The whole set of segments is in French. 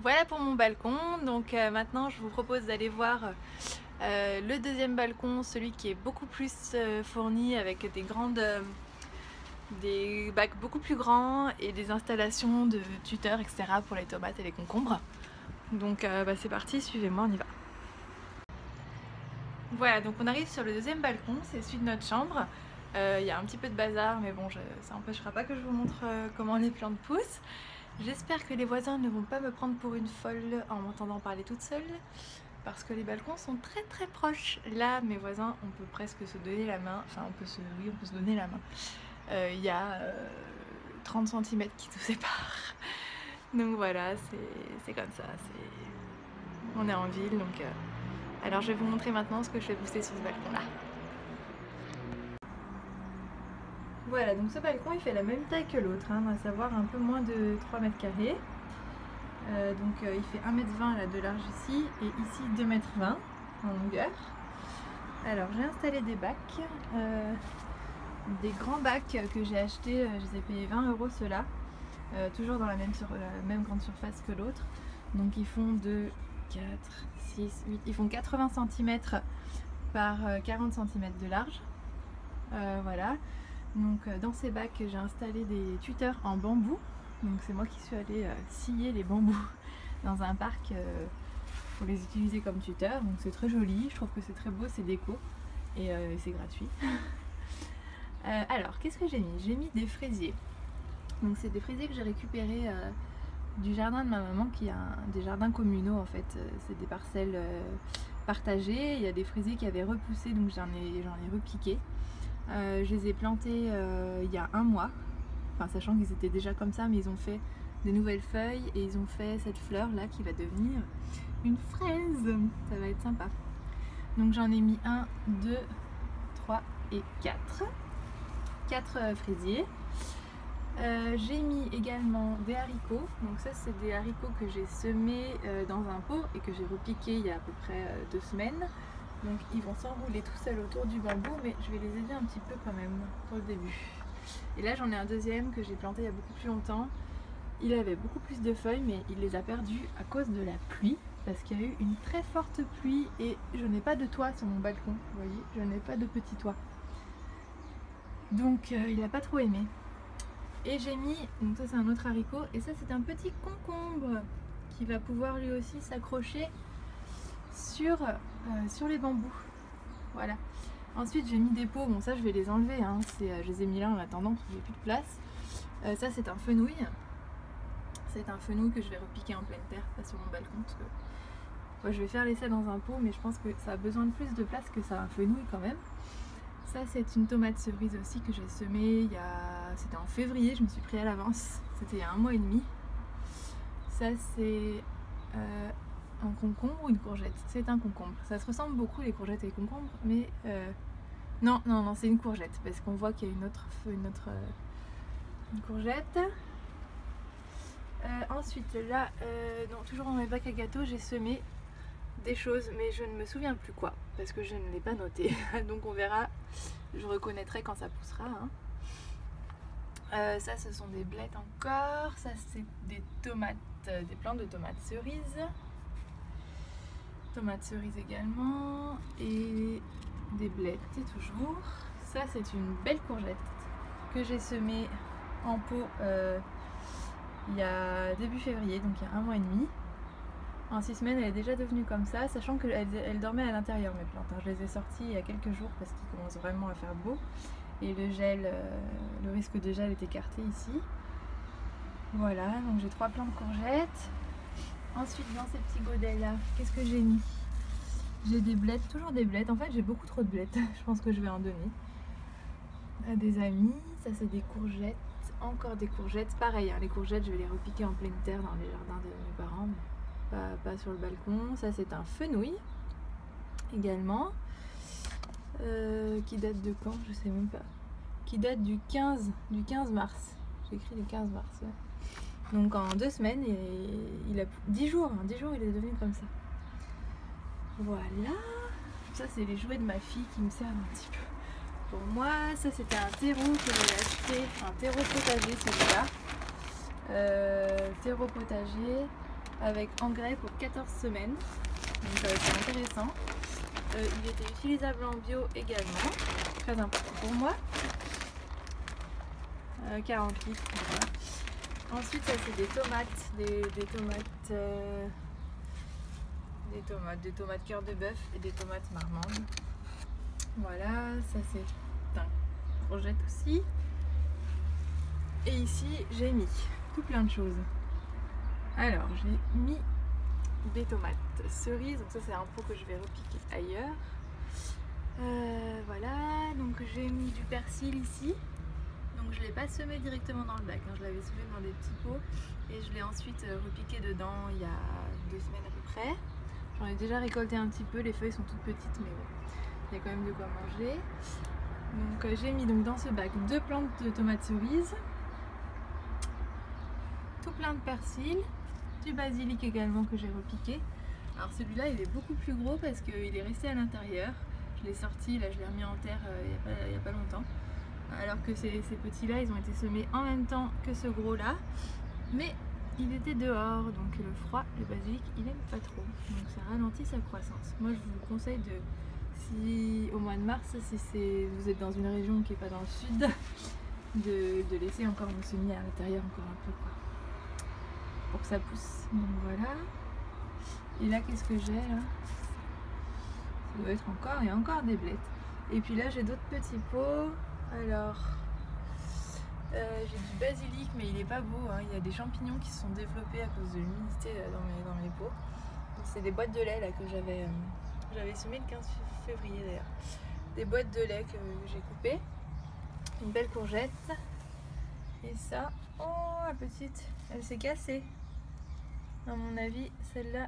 Voilà pour mon balcon. Donc maintenant je vous propose d'aller voir le deuxième balcon, celui qui est beaucoup plus fourni avec des bacs beaucoup plus grands et des installations de tuteurs, etc. pour les tomates et les concombres. Donc c'est parti, suivez-moi, on y va. Voilà, donc on arrive sur le deuxième balcon, c'est celui de notre chambre. Il y a un petit peu de bazar, mais bon, ça n'empêchera pas que je vous montre comment les plantes poussent. J'espère que les voisins ne vont pas me prendre pour une folle en m'entendant parler toute seule, parce que les balcons sont très très proches. Là, mes voisins, on peut presque se donner la main, enfin on peut se donner la main. Il y a 30 cm qui nous séparent. Donc voilà, c'est comme ça, on est en ville, donc... Alors je vais vous montrer maintenant ce que je fais pousser sur ce balcon là. Voilà, donc ce balcon il fait la même taille que l'autre, hein, à savoir un peu moins de 3 mètres carrés. Il fait 1,20 m de large ici et ici 2,20 m en longueur. Alors j'ai installé des bacs, des grands bacs que j'ai achetés, je les ai payés 20 € ceux-là, toujours dans la même grande surface que l'autre. Donc ils font 2, 4, 6, 8, ils font 80 cm par 40 cm de large. Voilà. Donc dans ces bacs j'ai installé des tuteurs en bambou. Donc c'est moi qui suis allée scier les bambous dans un parc pour les utiliser comme tuteurs. Donc c'est très joli, je trouve que c'est très beau, c'est déco et c'est gratuit. Alors qu'est-ce que j'ai mis? J'ai mis des fraisiers. Donc c'est des fraisiers que j'ai récupérés du jardin de ma maman, qui a des jardins communaux en fait. C'est des parcelles partagées. Il y a des fraisiers qui avaient repoussé, donc j'en ai repiqué. Je les ai plantés il y a un mois, enfin sachant qu'ils étaient déjà comme ça, mais ils ont fait des nouvelles feuilles et ils ont fait cette fleur là qui va devenir une fraise. Ça va être sympa. Donc j'en ai mis 1, 2, 3 et 4 fraisiers. J'ai mis également des haricots. Donc ça c'est des haricots que j'ai semés dans un pot et que j'ai repiqué il y a à peu près 2 semaines. Donc ils vont s'enrouler tout seuls autour du bambou, mais je vais les aider un petit peu quand même pour le début. Et là j'en ai un deuxième que j'ai planté il y a beaucoup plus longtemps. Il avait beaucoup plus de feuilles, mais il les a perdus à cause de la pluie, parce qu'il y a eu une très forte pluie et je n'ai pas de toit sur mon balcon. Vous voyez, je n'ai pas de petit toit. Donc il n'a pas trop aimé. Et j'ai mis, donc ça c'est un autre haricot, et ça c'est un petit concombre qui va pouvoir lui aussi s'accrocher sur les bambous. Voilà. Ensuite j'ai mis des pots, bon ça je vais les enlever, hein. Je les ai mis là en attendant parce que j'ai plus de place. Ça c'est un fenouil. C'est un fenouil que je vais repiquer en pleine terre, pas sur mon balcon, parce que moi, je vais faire l'essai dans un pot, mais je pense que ça a besoin de plus de place que ça, un fenouil quand même. Ça c'est une tomate cerise aussi que j'ai semée c'était en février, je me suis pris à l'avance, c'était il y a 1 mois et demi. Ça c'est un concombre ou une courgette? C'est un concombre. Ça se ressemble beaucoup les courgettes et les concombres, mais non, c'est une courgette, parce qu'on voit qu'il y a une courgette. Ensuite là, toujours dans mes bacs à gâteaux, j'ai semé des choses, mais je ne me souviens plus quoi, parce que je ne l'ai pas noté. Donc on verra, je reconnaîtrai quand ça poussera, hein. Ça ce sont des blettes encore, ça c'est des tomates, des plantes de tomates cerises. Tomates cerises également, et des blettes toujours. Ça c'est une belle courgette que j'ai semée en pot il y a début février, donc il y a 1 mois et demi. En 6 semaines, elle est déjà devenue comme ça, sachant qu'elle dormait à l'intérieur, mes plantes. Je les ai sorties il y a quelques jours parce qu'il commence vraiment à faire beau. Et le gel, le risque de gel est écarté ici. Voilà, donc j'ai 3 plants de courgettes. Ensuite, dans ces petits godets là, qu'est-ce que j'ai mis? J'ai des blettes, toujours des blettes. En fait, j'ai beaucoup trop de blettes. Je pense que je vais en donner à des amis. Ça, c'est des courgettes. Encore des courgettes. Pareil, hein, les courgettes, je vais les repiquer en pleine terre dans les jardins de mes parents. Mais pas sur le balcon. Ça c'est un fenouil également, qui date de quand? Je sais même pas. Qui date du 15 mars. J'ai écrit le 15 mars. Ouais. Donc en 2 semaines, il a 10 jours. Hein, 10 jours, il est devenu comme ça. Voilà. Ça c'est les jouets de ma fille qui me servent un petit peu. Pour moi, ça c'était un terreau que j'avais acheté, un terreau potager celui-là. Terreau potager. avec engrais pour 14 semaines. Donc c'est intéressant. Il était utilisable en bio également, très important pour moi. 40 litres. Voilà. Ensuite, ça c'est des tomates cœur de bœuf et des tomates marmandes. Voilà, ça c'est un courgette aussi. Et ici, j'ai mis tout plein de choses. Alors, j'ai mis des tomates cerises, donc ça c'est un pot que je vais repiquer ailleurs. Voilà, donc j'ai mis du persil ici. Donc je ne l'ai pas semé directement dans le bac, hein. Je l'avais semé dans des petits pots et je l'ai ensuite repiqué dedans il y a 2 semaines à peu près. J'en ai déjà récolté un petit peu, les feuilles sont toutes petites mais bon, il y a quand même de quoi manger. Donc j'ai mis donc dans ce bac 2 plantes de tomates cerises, tout plein de persil, du basilic également que j'ai repiqué. Alors celui-là il est beaucoup plus gros parce qu'il est resté à l'intérieur. Je l'ai sorti, là je l'ai remis en terre il n'y a pas longtemps. Alors que ces petits-là, ils ont été semés en même temps que ce gros-là. Mais il était dehors, donc le froid, le basilic, il aime pas trop. Donc ça ralentit sa croissance. Moi, je vous conseille si au mois de mars, si vous êtes dans une région qui n'est pas dans le sud, de laisser encore vos semis à l'intérieur encore un peu, quoi, pour que ça pousse. Donc voilà. Et là, qu'est-ce que j'ai là? Ça doit être encore, il y a encore des blettes. Et puis là, j'ai d'autres petits pots. Alors, j'ai du basilic, mais il est pas beau, hein. Il y a des champignons qui se sont développés à cause de l'humidité dans mes pots. C'est des boîtes de lait là que j'avais semé le 15 février d'ailleurs. Des boîtes de lait que j'ai coupées. Une belle courgette. Et ça, oh la petite, elle s'est cassée. À mon avis, celle-là,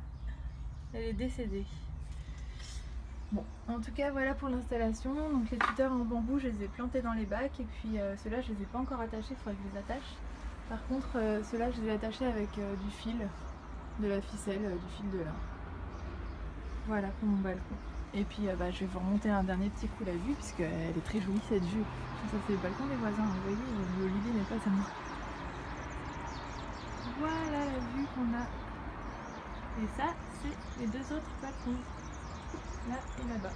elle est décédée. Bon, en tout cas voilà pour l'installation. Donc les tuteurs en bambou, je les ai plantés dans les bacs et puis ceux-là je les ai pas encore attachés, il faudrait que je les attache. Par contre ceux-là je les ai attachés avec du fil, de la ficelle, du fil de lin. Voilà pour mon balcon. Et puis je vais vous remonter un dernier petit coup la vue puisqu'elle est très jolie cette vue. Ça c'est le balcon des voisins, vous voyez, l'idée n'est pas à moi. Voilà la vue qu'on a. Et ça c'est les 2 autres balcons. Là et là-bas.